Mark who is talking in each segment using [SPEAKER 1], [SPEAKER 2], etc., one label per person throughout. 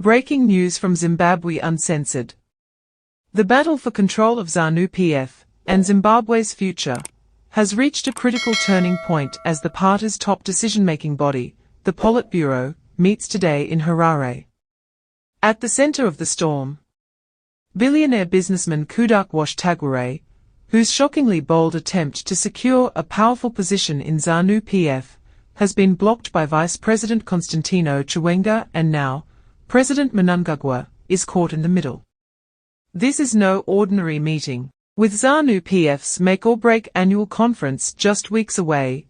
[SPEAKER 1] Breaking news from Zimbabwe Uncensored. The battle for control of ZANU-PF and Zimbabwe's future has reached a critical turning point as the party's top decision-making body, the Politburo, meets today in Harare. At the center of the storm, billionaire businessman Kudakwashe Tagwirei, whose shockingly bold attempt to secure a powerful position in ZANU-PF has been blocked by Vice President Constantino Chiwenga, and now President Mnangagwa is caught in the middle. This is no ordinary meeting. With ZANU-PF's make-or-break annual conference just weeks away,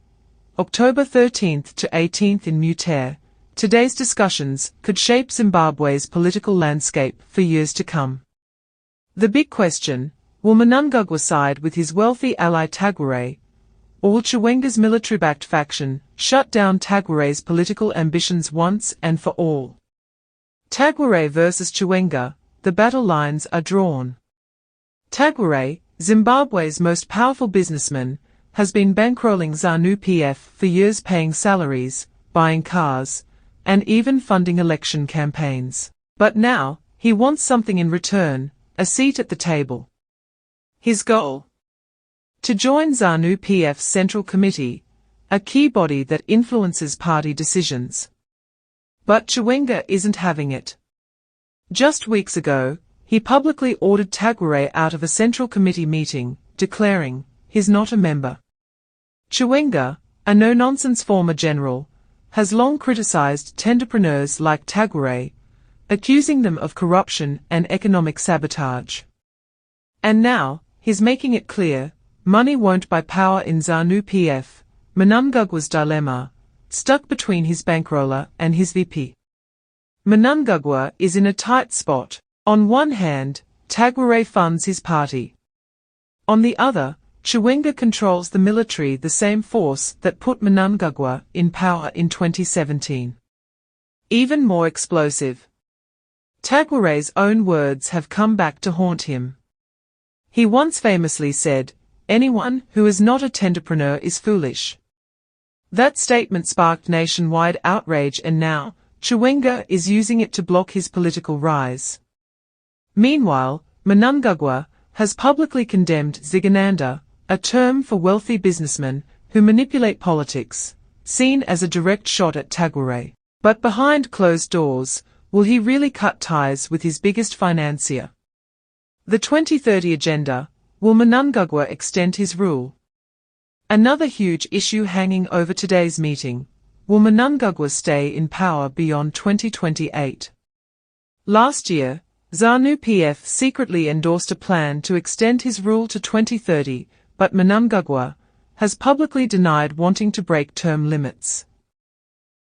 [SPEAKER 1] October 13th to 18th in Mutare, today's discussions could shape Zimbabwe's political landscape for years to come. The big question: will Mnangagwa side with his wealthy ally Tagwirei, or will Chiwenga's military-backed faction shut down Tagwirei's political ambitions once and for all? Tagwirei versus Chiwenga, the battle lines are drawn. Tagwirei, Zimbabwe's most powerful businessman, has been bankrolling ZANU-PF for years, paying salaries, buying cars, and even funding election campaigns. But now, he wants something in return: a seat at the table. His goal? To join ZANU-PF's Central Committee, a key body that influences party decisions. But Chiwenga isn't having it. Just weeks ago, he publicly ordered Tagwirei out of a Central Committee meeting, declaring he's not a member. Chiwenga, a no-nonsense former general, has long criticized entrepreneurs like Tagwirei, accusing them of corruption and economic sabotage. And now, he's making it clear, money won't buy power in ZANU-PF. Mnangagwa's dilemma, stuck between his bankroller and his VP. Mnangagwa is in a tight spot. On one hand, Tagwirei funds his party. On the other, Chiwenga controls the military, the same force that put Mnangagwa in power in 2017. Even more explosive, Tagwirei's own words have come back to haunt him. He once famously said, "Anyone who is not a entrepreneur is foolish." That statement sparked nationwide outrage, and now, Chiwenga is using it to block his political rise. Meanwhile, Mnangagwa has publicly condemned Zigananda, a term for wealthy businessmen who manipulate politics, seen as a direct shot at Tagwirei. But behind closed doors, will he really cut ties with his biggest financier? The 2030 agenda: will Mnangagwa extend his rule? Another huge issue hanging over today's meeting: will Mnangagwa stay in power beyond 2028? Last year, ZANU-PF secretly endorsed a plan to extend his rule to 2030, but Mnangagwa has publicly denied wanting to break term limits.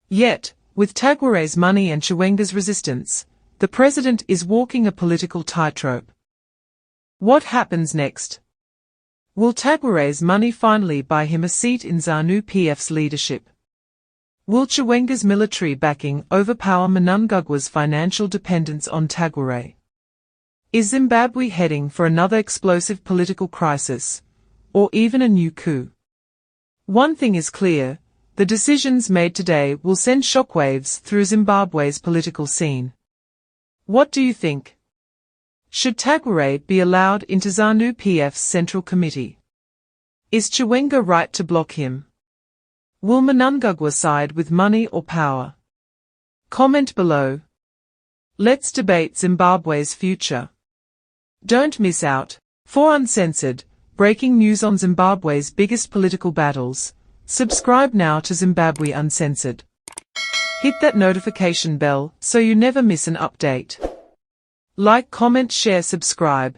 [SPEAKER 1] Yet, with Tagwirei's money and Chiwenga's resistance, the president is walking a political tightrope. What happens next? Will Tagwirei's money finally buy him a seat in ZANU-PF's leadership? Will Chiwenga's military backing overpower Mnangagwa's financial dependence on Tagwirei? Is Zimbabwe heading for another explosive political crisis, or even a new coup? One thing is clear: the decisions made today will send shockwaves through Zimbabwe's political scene. What do you think? Should Tagwirei be allowed into ZANU-PF's Central Committee? Is Chiwenga right to block him? Will Mnangagwa side with money or power? Comment below. Let's debate Zimbabwe's future. Don't miss out. For uncensored, breaking news on Zimbabwe's biggest political battles, subscribe now to Zimbabwe Uncensored. Hit that notification bell so you never miss an update. Like, comment, share, subscribe.